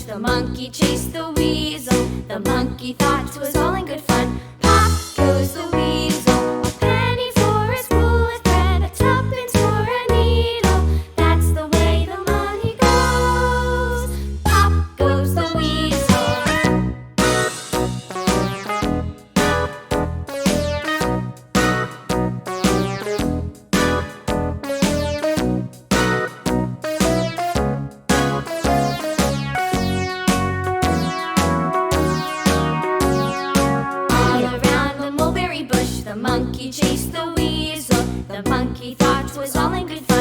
The monkey chased the weasel. The monkey thought 'twas all in good fun. Pop goes the weasel. A penny for a spool of thread, a tuppence for a needle. That's the way the money goes. Pop goes the weasel. The monkey chased the weasel. The monkey thought 'twas all in good fun.